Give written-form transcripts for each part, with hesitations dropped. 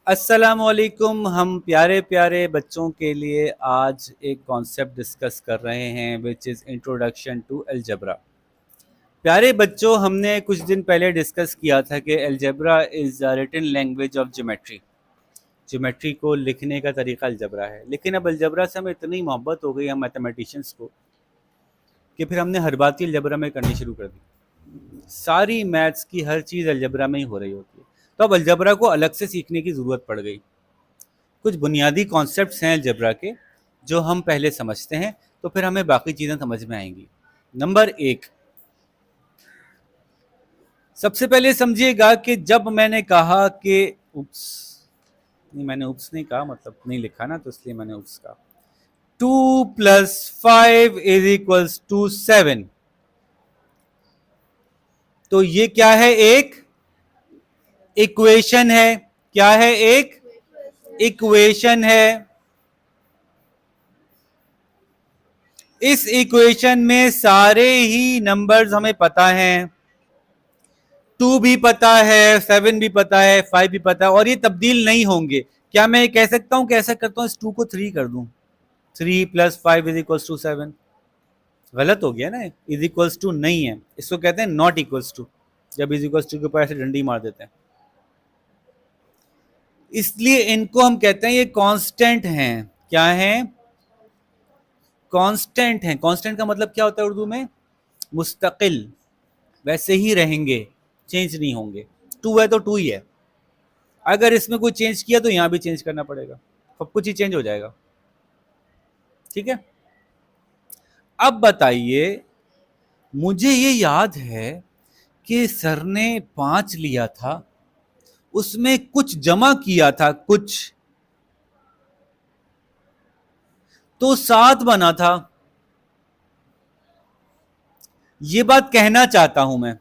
अस्सलामुअलैकुम। हम प्यारे प्यारे बच्चों के लिए आज एक कॉन्सेप्ट डिस्कस कर रहे हैं which is introduction to algebra. प्यारे बच्चों, हमने कुछ दिन पहले डिस्कस किया था कि algebra is a written language of geometry. Geometry को लिखने का तरीका अलजेब्रा है, लेकिन अब अलजेब्रा से हमें इतनी मोहब्बत हो गई हम मैथमेटिशियंस को कि फिर हमने हर बात ही अलजेब्रा में करनी शुरू कर दी। सारी मैथ्स की हर चीज़ अलजेब्रा में ही हो रही होती है, तो अब अलजेब्रा को अलग से सीखने की ज़रूरत पड़ गई। कुछ बुनियादी कॉन्सेप्ट्स हैं अलजेब्रा के जो हम पहले समझते हैं, तो फिर हमें बाकी चीज़ें समझ में आएंगी। नंबर एक, सबसे पहले समझिएगा कि जब मैंने कहा कि उप्स, नहीं मैंने उप्स नहीं कहा, मतलब नहीं लिखा ना, तो इसलिए मैंने उप्स कहा। 2 + 5 = 7। तो ये क्या है? एक इक्वेशन है। क्या है? एक इक्वेशन है। इस इक्वेशन में सारे ही नंबर्स हमें पता हैं। 2 भी पता है, 7 भी पता है, 5 भी पता है, और ये तब्दील नहीं होंगे। क्या मैं कह सकता हूं, कैसा करता हूं, इस 2 को 3 कर दूं? 3 + 5 = 7। गलत हो गया ना, इज इक्वल्स टू नहीं है, इसको कहते हैं नॉट इक्वल्स टू। जब इज इक्वल्स टू के ऊपर ऐसे डंडी मार देते हैं, इसलिए इनको हम कहते हैं ये कांस्टेंट हैं। क्या है? कांस्टेंट हैं। कांस्टेंट का मतलब क्या होता है उर्दू में? मुस्तकिल, वैसे ही रहेंगे, चेंज नहीं होंगे। 2 है तो 2 ही है। अगर इसमें कोई चेंज किया तो यहां भी चेंज करना पड़ेगा, सब कुछ ही चेंज हो जाएगा। ठीक है, अब बताइए, मुझे ये याद है कि सर ने 5 लिया था, उसमें कुछ जमा किया था, कुछ तो 7 बना था। ये बात कहना चाहता हूं मैं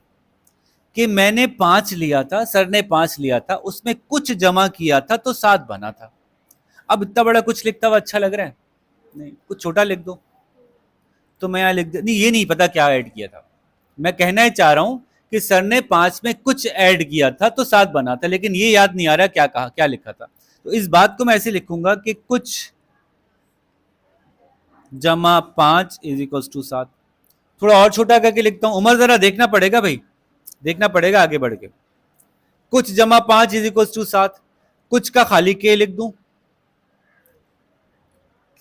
कि मैंने 5 लिया था, सर ने 5 लिया था, उसमें कुछ जमा किया था तो 7 बना था। अब इतना बड़ा कुछ लिखता हुआ अच्छा लग रहा है? नहीं, कुछ छोटा लिख दो। तो मैं यहाँ लिख नहीं, ये नहीं पता क्या ऐड किया था। मैं कहना ही चाह रहा हूं कि सर ने 5 में कुछ ऐड किया था तो 7 बना था, लेकिन ये याद नहीं आ रहा क्या कहा, क्या लिखा था। तो इस बात को मैं ऐसे लिखूंगा कि कुछ जमा 5 = 7। थोड़ा और छोटा करके लिखता हूं, उमर जरा देखना पड़ेगा भाई, देखना पड़ेगा आगे बढ़ के। कुछ जमा 5 = 7। कुछ का खाली के लिख दूं,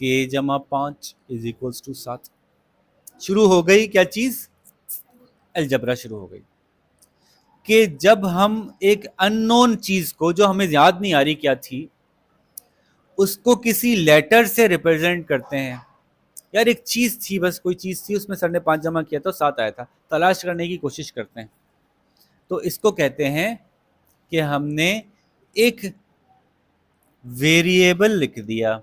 k = 5 = 7। शुरू हो गई क्या चीज? अलजबरा शुरू हो गई। कि जब हम एक अननोन चीज को, जो हमें याद नहीं आ रही क्या थी, उसको किसी लेटर से रिप्रेजेंट करते हैं। यार एक चीज थी, बस कोई चीज थी, उसमें सर ने 5 जमा किया तो 7 आया था, तलाश करने की कोशिश करते हैं। तो इसको कहते हैं कि हमने एक वेरिएबल लिख दिया।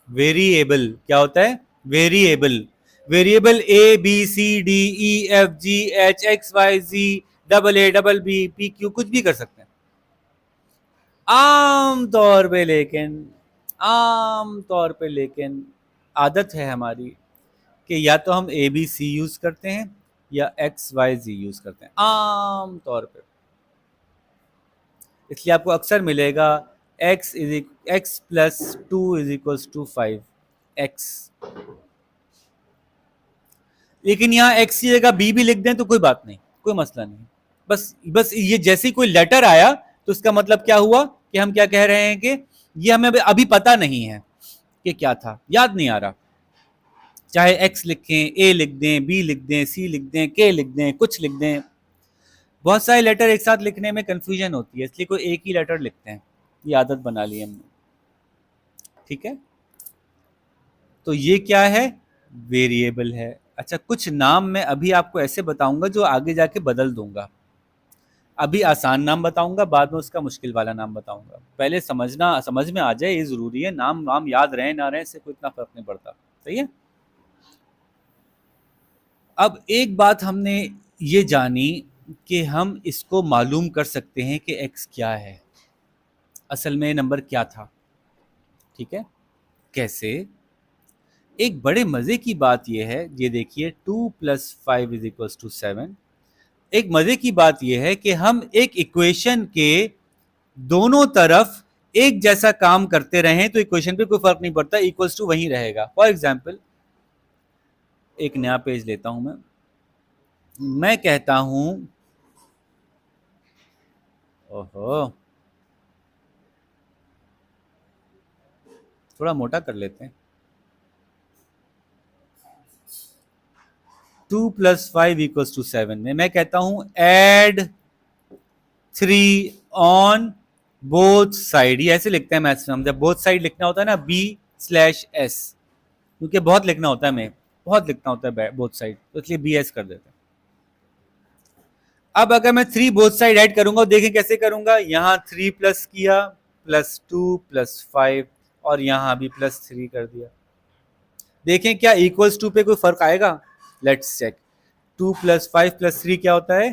वेरिएबल क्या होता है? Variable, variable A B C D E F G H X Y Z double A double B P Q, कुछ भी कर सकते हैं। आम तौर पे लेकिन, आम तौर पे लेकिन आदत है हमारी कि या तो हम ए बी सी यूज करते हैं या एक्स वाई जी यूज करते हैं आम तौर पे। इसलिए आपको अक्सर मिलेगा x + 2 = 5 एक्स। लेकिन यहाँ एक्स की जगह बी भी लिख दें तो कोई बात नहीं, कोई मसला नहीं। बस बस ये जैसे ही कोई लेटर आया तो इसका मतलब क्या हुआ कि हम क्या कह रहे हैं कि ये हमें अभी पता नहीं है कि क्या था, याद नहीं आ रहा। चाहे एक्स लिखें, ए लिख दें, बी लिख दें, सी लिख दें, के लिख दें, कुछ लिख दें। बहुत सारे लेटर एक साथ लिखने में कंफ्यूजन होती है, इसलिए कोई एक ही लेटर लिखते हैं। ये आदत बना ली हमने। ठीक है, तो ये क्या है? वेरिएबल है। अच्छा, कुछ नाम मैं अभी आपको ऐसे बताऊंगा जो आगे जाके बदल दूंगा। अभी आसान नाम बताऊंगा, बाद में उसका मुश्किल वाला नाम बताऊंगा। पहले समझना, समझ में आ जाए, ये जरूरी है। नाम नाम याद रहे ना रहे, इससे कोई इतना फर्क नहीं पड़ता। सही है। अब एक बात हमने ये जानी कि हम इसको मालूम कर सकते हैं कि x क्या है, असल में नंबर क्या था। ठीक है, कैसे? एक बड़े मजे की बात यह है, ये देखिए 2 + 5 = 7। एक मजे की बात यह है कि हम एक इक्वेशन के दोनों तरफ एक जैसा काम करते रहें तो इक्वेशन पे कोई फर्क नहीं पड़ता, इक्वल्स टू वही रहेगा। फॉर एग्जाम्पल एक नया पेज लेता हूं मैं कहता हूं, ओहो थोड़ा मोटा कर लेते हैं, 2 + 5 = 7 में मैं कहता हूं एड 3 ऑन बोथ साइड। ये ऐसे लिखते हैं मैथ्स में हम, जब बोथ साइड लिखना होता है ना B/S, क्योंकि बहुत लिखना होता है, मैं बहुत लिखना होता है बोथ साइड, तो इसलिए BS कर देते हैं। अब अगर मैं 3 बोथ साइड ऐड करूंगा, देखें कैसे करूंगा, यहां 3 प्लस किया, +2 +5, और यहां भी +3 कर दिया। देखें क्या इक्वल्स टू पे कोई फर्क आएगा? Let's check. 2 + 5 + 3 क्या होता है?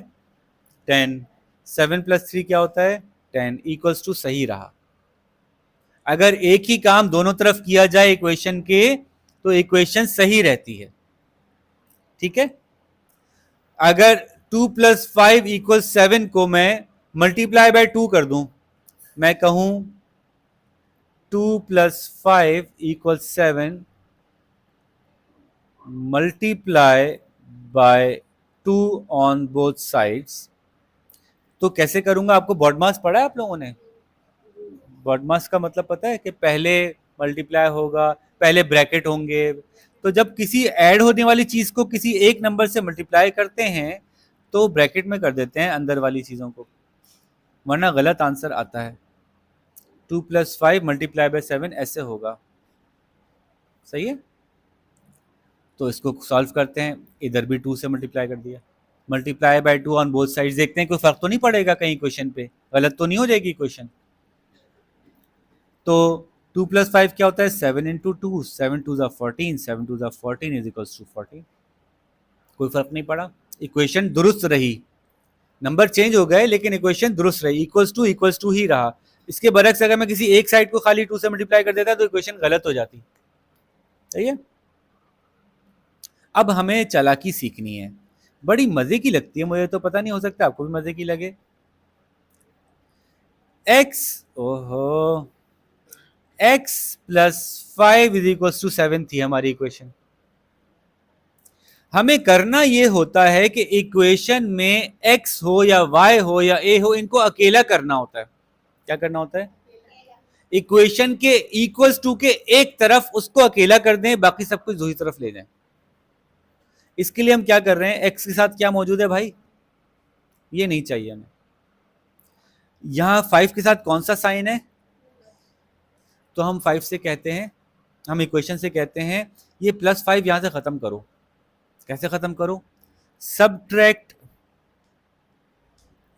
10। 7 + 3 क्या होता है? 10। इक्वल्स टू सही रहा। अगर एक ही काम दोनों तरफ किया जाए इक्वेशन के, तो इक्वेशन सही रहती है, ठीक है। अगर 2 + 5 = 7 को मैं मल्टीप्लाई बाय 2 कर दूं, मैं कहूं 2 + 5 = 7 multiply by 2 on both sides, तो कैसे करूंगा? आपको बॉडमास पढ़ा है आप लोगों ने? बॉडमास का मतलब पता है कि पहले मल्टीप्लाई होगा, पहले ब्रैकेट होंगे। तो जब किसी ऐड होने वाली चीज को किसी एक नंबर से मल्टीप्लाई करते हैं तो ब्रैकेट में कर देते हैं अंदर वाली चीजों को, वरना गलत आंसर आता है। 2 + 5 मल्टीप्लाई बाय 7 ऐसे होगा, सही है। तो इसको सॉल्व करते हैं, इधर भी 2 से मल्टीप्लाई कर दिया, multiply by 2 on both sides, देखते हैं कोई फर्क तो नहीं पड़ेगा कहीं क्वेश्चन पे, गलत तो नहीं हो जाएगी क्वेश्चन। तो 2 + 5 क्या होता है? 7 × 2, 7 2 14, 7 2 14 = 14। कोई फर्क नहीं पड़ा, इक्वेशन दुरुस्त रही, नंबर चेंज हो गए लेकिन इक्वेशन दुरुस्त रही, इक्वल्स टू ही रहा। इसके बरक्स अगर मैं किसी एक साइड को खाली 2 से मल्टीप्लाई कर देता तो इक्वेशन गलत हो जाती, सही है। अब हमें चालाकी सीखनी है, बड़ी मजे की लगती है मुझे, तो पता नहीं हो सकता आपको भी मजे की लगे। x, ओहो, x + 5 = 7 थी हमारी इक्वेशन। हमें करना ये होता है कि इक्वेशन में x हो या y हो या a हो, इनको अकेला करना होता है। क्या करना होता है? इक्वेशन के इक्वल्स टू के एक तरफ उसको अकेला कर दें, बाकी सब कुछ दूसरी तरफ ले जाएं। इसके लिए हम क्या कर रहे हैं, x के साथ क्या मौजूद है भाई? ये नहीं चाहिए हमें। यहां 5 के साथ कौन सा साइन है? तो हम 5 से कहते हैं, हम इक्वेशन से कहते हैं ये +5 यहां से खत्म करो। कैसे खत्म करो? सबट्रैक्ट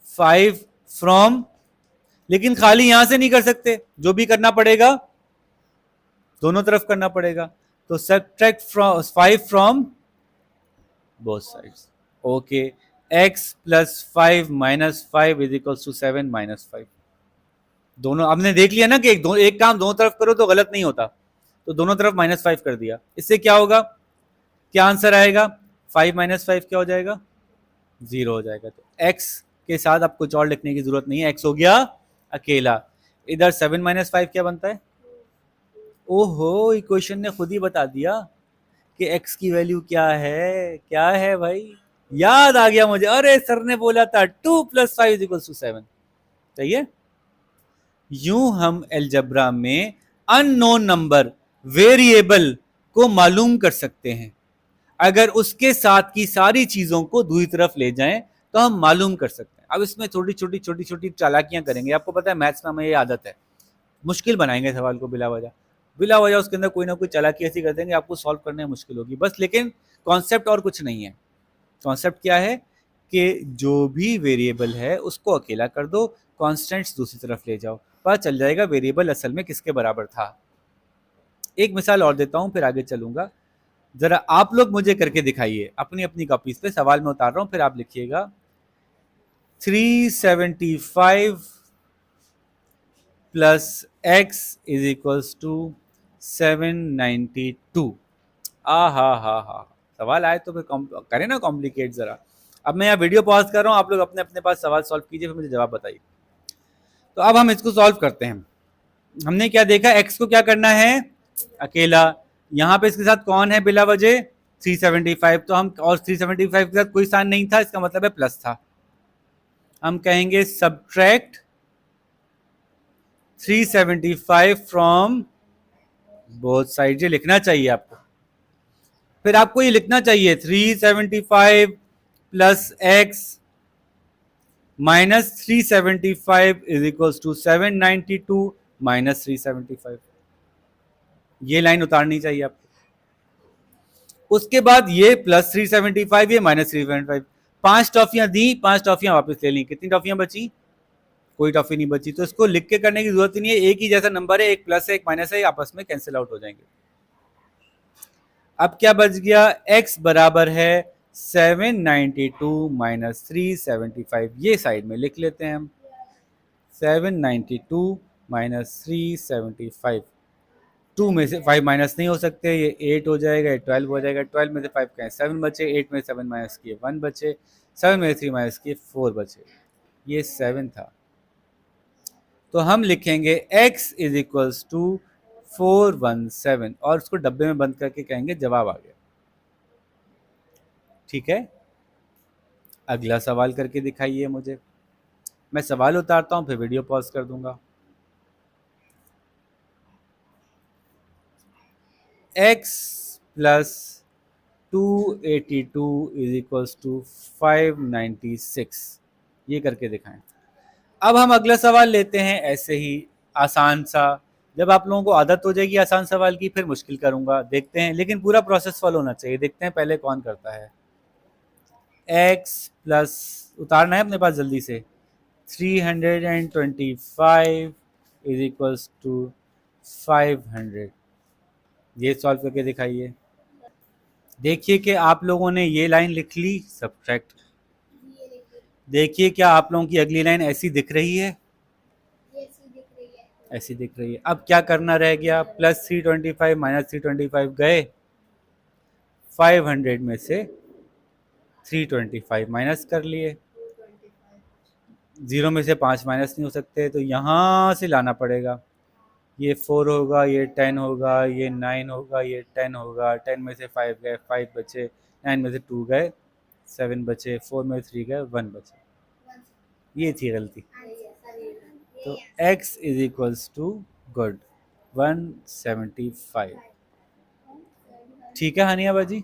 5 फ्रॉम, लेकिन खाली यहां से नहीं कर सकते, जो भी करना पड़ेगा दोनों तरफ करना पड़ेगा। तो subtract 5 from both sides. Okay, x + 5 - 5 = 7 - 5। दोनों आपने देख लिया ना कि एक काम दोनों तरफ करो तो गलत नहीं होता, तो दोनों तरफ -5 कर दिया। इससे क्या होगा, क्या आंसर आएगा? 5 - 5 क्या हो जाएगा? 0 हो जाएगा। तो x के साथ अब कुछ और लिखने की जरूरत नहीं है, x हो गया अकेला। इधर 7 - 5 क्या बनता है? ओहो, इक्वेशन ने खुद ही बता दिया कि x की वैल्यू क्या है। क्या है भाई? याद आ गया मुझे, अरे सर ने बोला था 2 + 5 = 7, सही है। यूं हम अलजेब्रा में अननोन नंबर वेरिएबल को मालूम कर सकते हैं। अगर उसके साथ की सारी चीजों को दूसरी तरफ ले जाएं तो हम मालूम कर सकते हैं। अब इसमें छोटी छोटी चालाकियां करेंगे, आपको पता है मैथ्स में हमें ये आदत है, मुश्किल बनाएंगे सवाल को बिला वजह उसके अंदर कोई ना कोई चालाकी ऐसी कर देंगे आपको सॉल्व करने में मुश्किल होगी बस। लेकिन कॉन्सेप्ट और कुछ नहीं है। कॉन्सेप्ट क्या है कि जो भी वेरिएबल है उसको अकेला कर दो, कॉन्स्टेंट्स दूसरी तरफ ले जाओ, पता चल जाएगा वेरिएबल असल में किसके बराबर था। एक मिसाल और देता हूं फिर आगे चलूंगा। जरा आप लोग मुझे करके दिखाइए अपनी अपनी कॉपीज पे, सवाल में उतार रहा हूं फिर आप लिखिएगा। 375 + x = 792। हा, सवाल आए तो फिर करें ना कॉम्प्लिकेट जरा। अब मैं यहाँ वीडियो पॉज कर रहा हूँ, आप लोग अपने अपने पास सवाल सॉल्व कीजिए, फिर मुझे जवाब बताइए। तो अब हम इसको सॉल्व करते हैं। हमने क्या देखा, x को क्या करना है, अकेला। यहां पे इसके साथ कौन है बिला वजह, 375। तो हम, और 375 के साथ कोई साइन नहीं था, इसका मतलब है प्लस था। हम कहेंगे सब्ट्रैक्ट 375 फ्रॉम बोथ साइड। ये लिखना चाहिए आपको। फिर आपको ये लिखना चाहिए 375 plus X minus 375 is equal to 792 minus 375। ये लाइन उतारनी चाहिए आपको। उसके बाद ये प्लस 375, ये माइनस 375। 5 टॉफियां दी, 5 टॉफियां वापस ले ली। कितनी टॉफियां बची, कोई टॉफी नहीं बची। तो इसको लिख के करने की जरूरत ही नहीं है, एक ही जैसा नंबर है, एक प्लस है एक माइनस है, आपस में कैंसिल आउट हो जाएंगे। अब क्या बच गया, x बराबर है 792 माइनस 375। ये साइड में लिख लेते हैं हम, 792 माइनस 375। 2 में से 5 माइनस नहीं हो सकते, ये 8 हो जाएगा, ये 12 हो जाएगा। 12 में से 5 कहें 7 बचे, 8 में 7 माइनस किए 1 बचे, 7 में 3 माइनस किए 4 बचे। ये 7 था। तो हम लिखेंगे x इज इक्वल्स टू 417 और उसको डब्बे में बंद करके कहेंगे जवाब आ गया। ठीक है, अगला सवाल करके दिखाइए मुझे। मैं सवाल उतारता हूं, फिर वीडियो पॉज कर दूंगा। x plus 282 is equals to 596। ये करके दिखाएं। अब हम अगला सवाल लेते हैं, ऐसे ही आसान सा। जब आप लोगों को आदत हो जाएगी आसान सवाल की, फिर मुश्किल करूंगा, देखते हैं। लेकिन पूरा प्रोसेस फॉलो होना चाहिए। देखते हैं पहले कौन करता है। x प्लस, उतारना है अपने पास जल्दी से, 325 इज इक्वल्स टू 500। ये सॉल्व करके दिखाइए। देखिए कि आप लोगों ने ये लाइन लिख ली, सब्ट्रैक्ट। देखिए क्या आप लोगों की अगली लाइन ऐसी दिख रही है, ऐसी दिख रही है। अब क्या करना रह गया, प्लस 325 माइनस 325 गए, 500 में से 325 माइनस कर लिए। 0 में से 5 माइनस नहीं हो सकते, तो यहाँ से लाना पड़ेगा। ये 4 होगा, ये 10 होगा, ये 9 होगा, ये 10 होगा। 10 में से 5 गए, 5 बचे। 9 में से 2 गए, 7 बचे। 4 में 3 गए, 1 बचे। ये थी गलती। तो x is equals to good 175। ठीक है हानिया बाजी,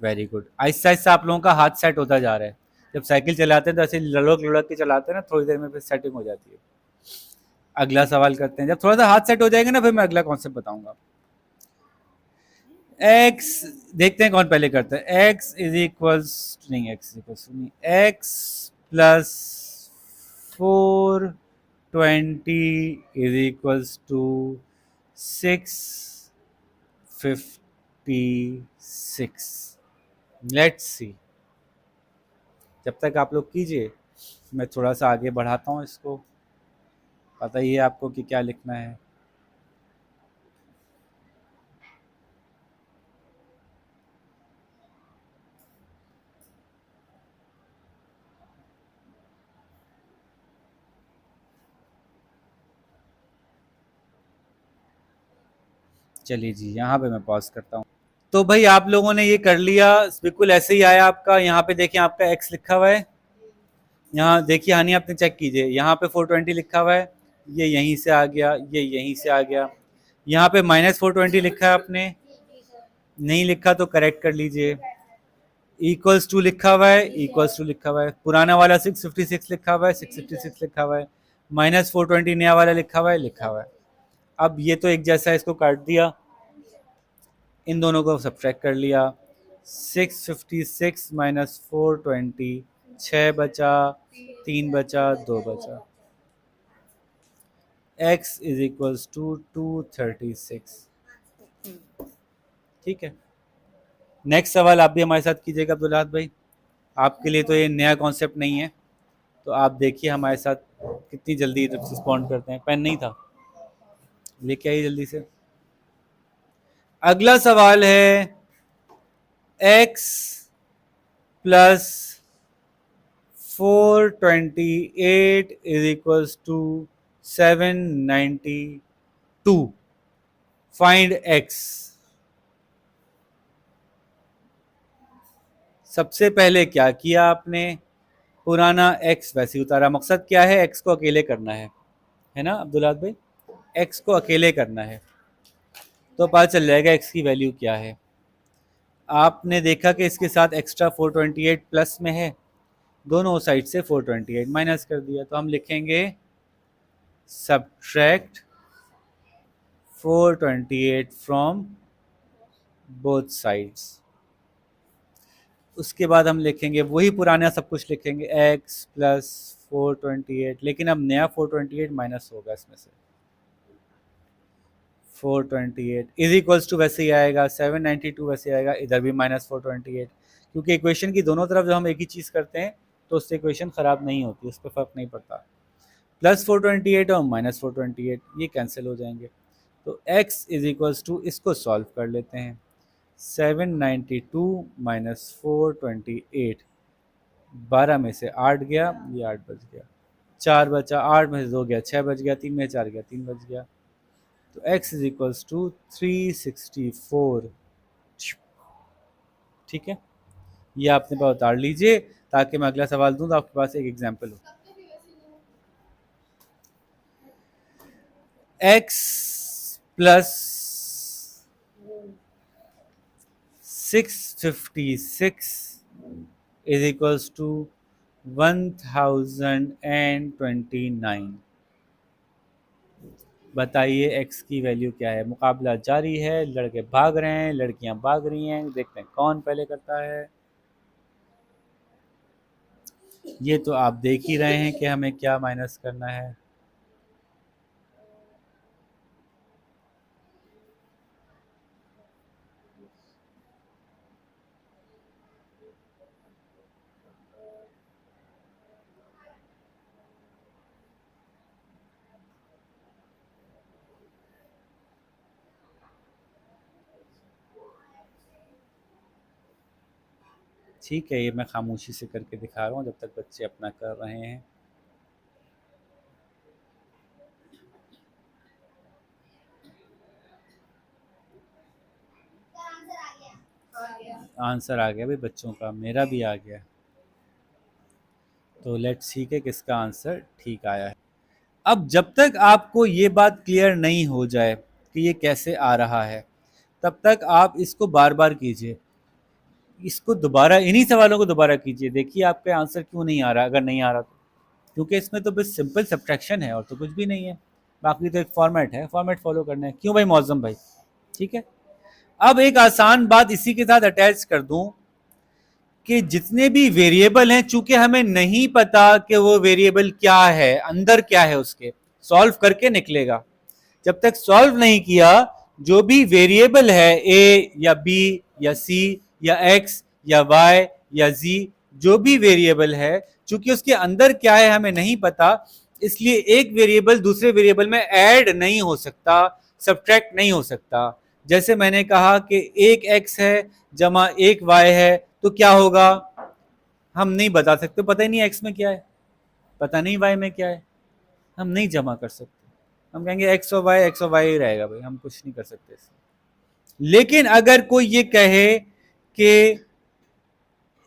वेरी गुड। आहिस्ता आहिस्ता आप लोगों का हाथ सेट होता जा रहा है। जब साइकिल चलाते हैं तो ऐसे लड़क लड़क के चलाते हैं ना, थोड़ी देर में फिर सेटिंग हो जाती है। अगला सवाल करते हैं। जब थोड़ा सा हाथ सेट हो जाएगा ना, फिर मैं अगला कॉन्सेप्ट बताऊंगा। x, देखते हैं कौन पहले करता है। x इज इक्वल्स, नहीं x इक्वल्स नहीं, x plus 420 is equals to 656। Let's see. जब तक आप लोग कीजिए, मैं थोड़ा सा आगे बढ़ाता हूँ इसको। पता ही है आपको कि क्या लिखना है। चलिए जी, यहाँ पे मैं पॉज करता हूँ। तो भाई आप लोगों ने ये कर लिया, बिल्कुल ऐसे ही आया आपका। यहाँ पे देखिए आपका x लिखा हुआ है। यहाँ देखिए हानि, आपने चेक कीजिए, यहाँ पे 420 लिखा हुआ है, ये यहीं से आ गया, ये यहीं से आ गया। यहाँ पे माइनस 420 लिखा है आपने, नहीं लिखा तो करेक्ट कर लीजिए। इक्वल्स टू लिखा हुआ है, इक्वल्स टू लिखा हुआ है। पुराना वाला 656 लिखा हुआ है, 656 लिखा हुआ है। माइनस 420 नया वाला लिखा हुआ है, लिखा हुआ है। अब ये तो एक जैसा है, इसको काट दिया, इन दोनों को सब्ट्रैक्ट कर लिया। 656 माइनस 420, 6 बचा, 3 बचा, 2 बचा। x is equals to 236। ठीक है, नेक्स्ट सवाल आप भी हमारे साथ कीजिएगा अब्दुल्लाह भाई। आपके लिए तो ये नया कॉन्सेप्ट नहीं है, तो आप देखिए हमारे साथ कितनी जल्दी रिस्पॉन्ड करते हैं। पेन नहीं था, लेके आइए जल्दी से। अगला सवाल है x plus 428 is equals to 792. Find X. सबसे पहले क्या किया आपने, पुराना एक्स वैसे ही उतारा. मकसद क्या है, एक्स को अकेले करना है ना अब्दुल्लाह भाई, एक्स को अकेले करना है. तो पता चल जाएगा एक्स की वैल्यू क्या है. आपने देखा कि इसके साथ एक्स्ट्रा 428 प्लस में है, दोनों साइड से 428 माइनस कर दिया. तो हम लिखेंगे सब्ट्रैक्ट 428 फ्रॉम बोथ साइड्स. उसके बाद हम लिखेंगे वही पुराना सब कुछ लिखेंगे, x प्लस 428, लेकिन अब नया 428 माइनस होगा इसमें से. 428 इज इक्वल्स टू वैसे ही आएगा 792, वैसे आएगा इधर भी माइनस 428, क्योंकि इक्वेशन की दोनों तरफ जब हम एक ही चीज़ करते हैं तो उससे इक्वेशन ख़राब नहीं होती, उस पर फ़र्क नहीं पड़ता. प्लस 428 और माइनस 428 ये कैंसिल हो जाएंगे. तो x इज इक्वल्स टू, इसको सॉल्व कर लेते हैं. 792 माइनस 428, 12 में से 8 गया, ये 8 बच गया, 4 बचा, 8 में से 2 गया, 6 बच गया, 3 में 4 गया, 3 बच गया. तो x इज इक्वल्स टू 364. ठीक है, ये आपने पास उतार लीजिए ताकि मैं अगला सवाल दूं तो आपके पास एक एग्जाम्पल हो. x plus 656 is equals to 1029. बताइए x की वैल्यू क्या है. मुकाबला जारी है, लड़के भाग रहे हैं, लड़कियां भाग रही हैं, देखते हैं कौन पहले करता है. ये तो आप देख ही रहे हैं कि हमें क्या माइनस करना है. ठीक है, ये मैं खामोशी से करके दिखा रहा हूँ जब तक बच्चे अपना कर रहे हैं. आंसर आ गया भाई बच्चों का, मेरा भी आ गया. तो लेट्स सी के किसका आंसर ठीक आया है. अब जब तक आपको ये बात क्लियर नहीं हो जाए कि ये कैसे आ रहा है, तब तक आप इसको बार बार कीजिए. इसको दोबारा, इन्हीं सवालों को दोबारा कीजिए, देखिए आपका आंसर क्यों नहीं आ रहा. अगर नहीं आ रहा तो क्योंकि इसमें तो बस सिंपल सब्ट्रैक्शन है और तो कुछ भी नहीं है. बाकी तो एक फॉर्मेट है, फॉर्मेट फॉलो करना है. क्यों भाई मौजम भाई. ठीक है, अब एक आसान बात इसी के साथ अटैच कर दूं कि जितने भी वेरिएबल हैं, चूंकि हमें नहीं पता कि वो वेरिएबल क्या है, अंदर क्या है उसके, सॉल्व करके निकलेगा. जब तक सॉल्व नहीं किया, जो भी वेरिएबल है a या b या c या x या y या z, जो भी वेरिएबल है, चूंकि उसके अंदर क्या है हमें नहीं पता, इसलिए एक वेरिएबल दूसरे वेरिएबल में ऐड नहीं हो सकता, सब्ट्रैक्ट नहीं हो सकता. जैसे मैंने कहा कि एक x है जमा एक y है, तो क्या होगा हम नहीं बता सकते, पता ही नहीं x में क्या है, पता नहीं y में क्या है, हम नहीं जमा कर सकते. हम कहेंगे x और y ही रहेगा भाई, हम कुछ नहीं कर सकते इसमें. लेकिन अगर कोई ये कहे कि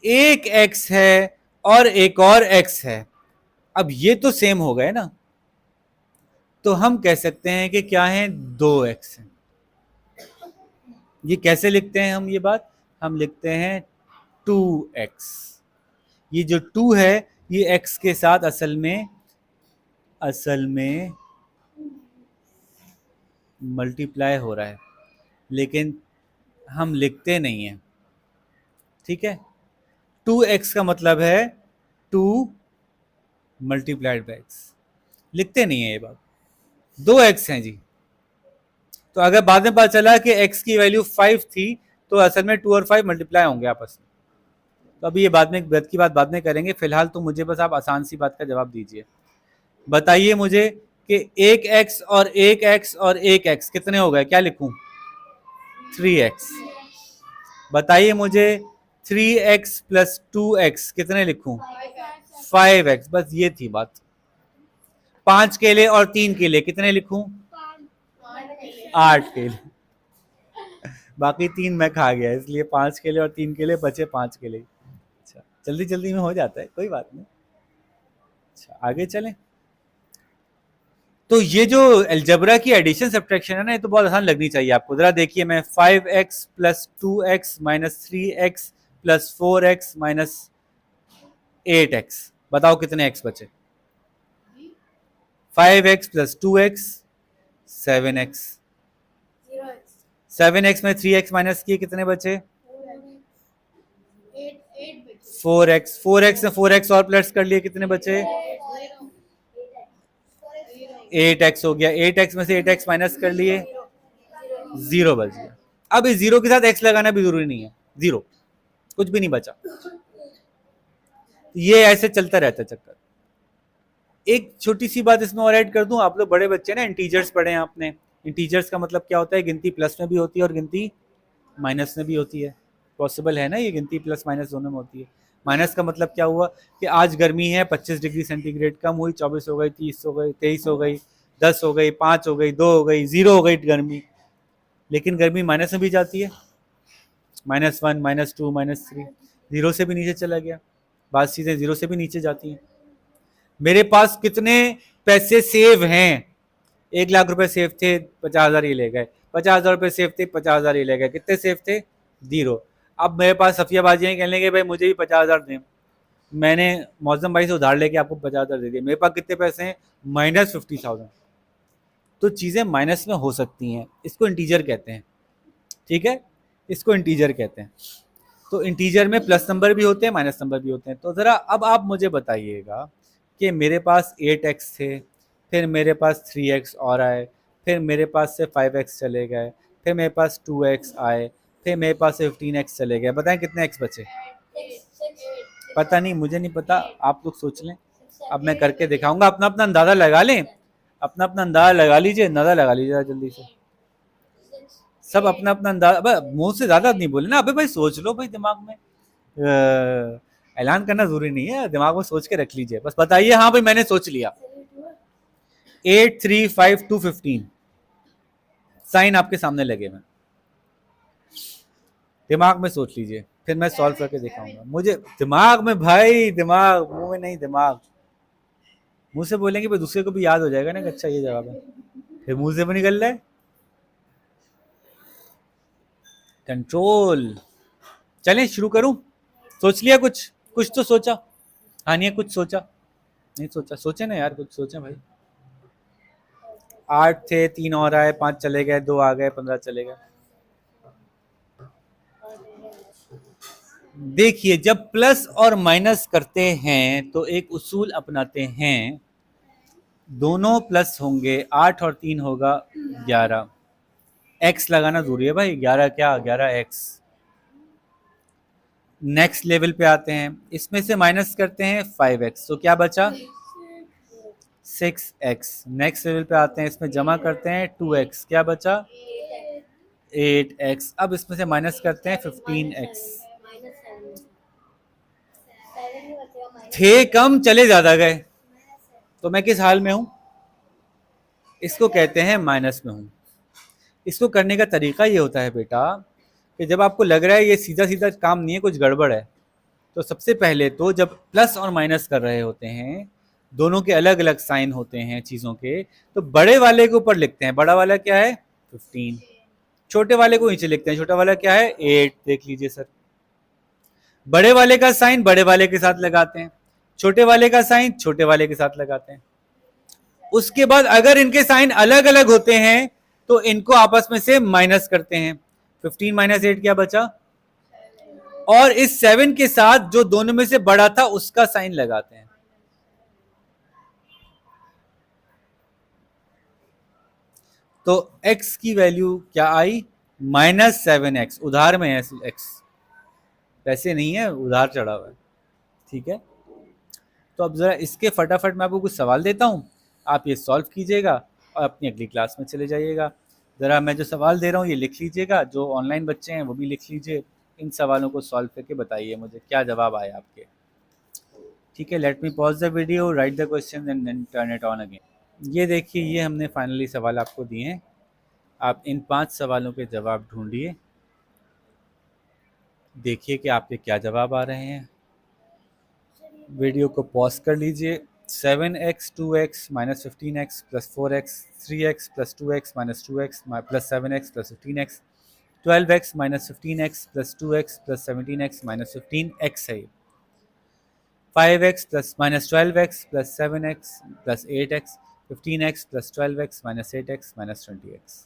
एक x है और एक और x है, अब ये तो सेम हो गए ना, तो हम कह सकते हैं कि क्या है, दो x है. ये कैसे लिखते हैं हम, ये बात हम लिखते हैं 2x. ये जो 2 है ये x के साथ असल में मल्टीप्लाई हो रहा है, लेकिन हम लिखते नहीं हैं. ठीक है, 2x का मतलब है 2 मल्टीप्लाइड बाई x, लिखते नहीं है ये बात. 2x हैं जी. तो अगर बाद में पता चला कि x की वैल्यू 5 थी, तो असल में 2 और 5 मल्टीप्लाई होंगे आपस में. तो अभी ये बाद में बात की बात बाद में करेंगे. फिलहाल तो मुझे बस आप आसान सी बात का जवाब दीजिए. बताइए मुझे कि एक x और एक x और एक x कितने हो गए, क्या लिखूं, 3x. बताइए मुझे 3x प्लस 2x कितने लिखूं, 5x, बस ये थी बात। 5 केले और 3 केले कितने लिखूं? 8 केले, बाकी 3 मैं खा गया, इसलिए 5 केले और 3 केले बचे 5 केले। अच्छा, जल्दी जल्दी में हो जाता है, कोई बात नहीं। अच्छा, आगे चलें। तो ये जो अलजेब्रा की एडिशन सब्ट्रैक्शन है ना, ये तो बहुत आसान लगनी चाहिए आपको। जरा देखिए, मैं 5x plus 2x minus 3x plus 4x minus 8x, बताओ कितने x बचे? 5x plus 2x 7x, 7x में 3x माइनस किए कितने बचे? 4x, 4x में 4x और प्लस कर लिए कितने बचे? 8x हो गया, 8x में से 8x माइनस कर लिए 0 बच गया। अब इस 0 के साथ x लगाना भी जरूरी नहीं है, 0, कुछ भी नहीं बचा। ये ऐसे चलता रहता है चक्कर। एक छोटी सी बात इसमें और ऐड कर दूं, आप लोग बड़े बच्चे ना, इंटीजर्स पढ़े हैं आपने। इंटीजर्स का मतलब क्या होता है? गिनती प्लस में भी होती है और गिनती माइनस में भी होती है। पॉसिबल है ना, ये गिनती प्लस माइनस दोनों में होती है। माइनस का मतलब क्या हुआ कि आज गर्मी है 25 डिग्री सेंटीग्रेड, कम हुई 24 हो गई, 30 हो गई, 23 हो गई, 10 हो गई, 5 हो गई, 2 हो गई, 0 हो गई गर्मी। लेकिन गर्मी माइनस में भी जाती है, -1, -2, -3, 0 से भी नीचे चला गया। बात चीजें 0 से भी नीचे जाती हैं। मेरे पास कितने पैसे सेव हैं? 1 लाख रुपए सेव थे, 50,000 ये ले गए। 50,000 रुपए सेव थे, 50,000 ये ले गए। कितने सेव थे? 0। अब मेरे पास सफियाबाजी कह लेंगे भाई मुझे भी 50,000 दें। मैंने मौजम भाई से उधार लेके आपको 50,000 दे दिए। मेरे पास कितने पैसे हैं? -50,000। तो चीजें माइनस में हो सकती हैं, इसको इंटीजर कहते हैं। ठीक है, इसको इंटीजर कहते हैं। तो इंटीजर में प्लस नंबर भी होते हैं, माइनस नंबर भी होते हैं। तो जरा अब आप मुझे बताइएगा कि मेरे पास 8x थे, फिर मेरे पास 3x और आए, फिर मेरे पास से 5x चले गए, फिर मेरे पास 2x आए, फिर मेरे पास से 15x चले गए। बताएं कितने x बचे? पता नहीं, मुझे नहीं पता, आप लोग सोच लें। अब मैं करके दिखाऊंगा, अपना अपना अंदाजा लगा लें, अपना अपना अंदाजा लगा लीजिए, अंदाजा लगा लीजिए जल्दी से। सब अपना अपना अंदाजा, मुंह से ज्यादा नहीं बोले ना। अबे भाई सोच लो भाई, दिमाग में ऐलान करना जरूरी नहीं है, दिमाग में सोच के रख लीजिए। बस बताइए हाँ भाई मैंने सोच लिया। 8, 3, 5, 2, 15 साइन आपके सामने लगे हुए, दिमाग में सोच लीजिए, फिर मैं सॉल्व करके दिखाऊंगा। मुझे दिमाग में भाई, दिमाग मुंह में नहीं, दिमाग। मुंह से बोलेंगे भाई दूसरे को भी याद हो जाएगा ना कि अच्छा ये जवाब है, फिर मुंह से भी निकल रहा है। कंट्रोल। चलें शुरू करूं? सोच लिया कुछ? कुछ तो सोचा? हाँ नहीं कुछ सोचा? नहीं सोचा? सोचे ना यार, कुछ सोचे भाई। 8 थे, 3 और आए, 5 चले गए, 2 आ गए, 15 चले गए। देखिए, जब प्लस और माइनस करते हैं तो एक उसूल अपनाते हैं, दोनों प्लस होंगे, 8 और 3 होगा 11। एक्स लगाना जरूरी है भाई, 11 क्या, 11x। नेक्स्ट लेवल पे आते हैं, इसमें से माइनस करते हैं 5x, तो क्या बचा? 6x। नेक्स्ट लेवल पे आते हैं, इसमें जमा करते हैं 2x, क्या बचा? 8x। अब इसमें से माइनस करते हैं 15x। थे कम, चले ज्यादा गए, तो मैं किस हाल में हूं? इसको कहते हैं माइनस में हूं। इसको करने का तरीका ये होता है बेटा कि जब आपको लग रहा है ये सीधा सीधा काम नहीं है, कुछ गड़बड़ है, तो सबसे पहले तो जब प्लस और माइनस कर रहे होते हैं, दोनों के अलग अलग साइन होते हैं चीज़ों के, तो बड़े वाले के ऊपर लिखते हैं, बड़ा वाला क्या है? 15। छोटे वाले को नीचे लिखते हैं, छोटा वाला क्या है? 8। देख लीजिए सर, बड़े वाले का साइन बड़े वाले के साथ लगाते हैं, छोटे वाले का साइन छोटे वाले के साथ लगाते हैं। उसके बाद अगर इनके साइन अलग अलग होते हैं तो इनको आपस में से माइनस करते हैं। 15 माइनस 8 क्या बचा? और इस 7 के साथ जो दोनों में से बड़ा था उसका साइन लगाते हैं। तो x की वैल्यू क्या आई? -7x। उधार में है x, पैसे नहीं है, उधार चढ़ा हुआ है। ठीक है, तो अब जरा इसके फटाफट मैं आपको कुछ सवाल देता हूं, आप ये सॉल्व कीजिएगा और अपनी अगली क्लास में चले जाइएगा। ज़रा मैं जो सवाल दे रहा हूँ ये लिख लीजिएगा, जो ऑनलाइन बच्चे हैं वो भी लिख लीजिए। इन सवालों को सॉल्व करके बताइए मुझे क्या जवाब आए आपके। ठीक है, let me pause the video, write the question and then turn it on again. ये देखिए, ये हमने फाइनली सवाल आपको दिए हैं। आप इन 5 सवालों के जवाब ढूंढिए, देखिए कि आपके क्या जवाब आ रहे हैं। वीडियो को पॉज कर लीजिए। 7x 2x minus 15x plus 4x 3x plus 2x minus 2x plus 7x plus 15x 12x minus 15x plus 2x plus 17x minus 15x है। 5x plus minus 12x plus 7x plus 8x 15x plus 12x minus 8x minus 20x।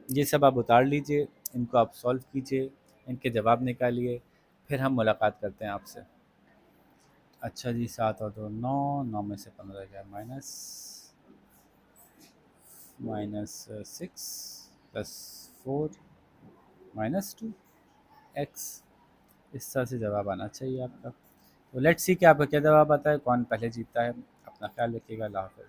ये सब आप उतार लीजिए, इनको आप solve कीजिए, इनके जवाब निकालिए, फिर हम मुलाकात करते हैं आपसे। अच्छा जी, 7 और 2 9, 9 में से 15 गया minus six plus 4 minus 2x। इस तरह से जवाब आना चाहिए आपका। तो लेट्स सी कि आपका क्या जवाब आता है, कौन पहले जीतता है। अपना ख्याल रखिएगा। अल्लाह हाफ़िज़।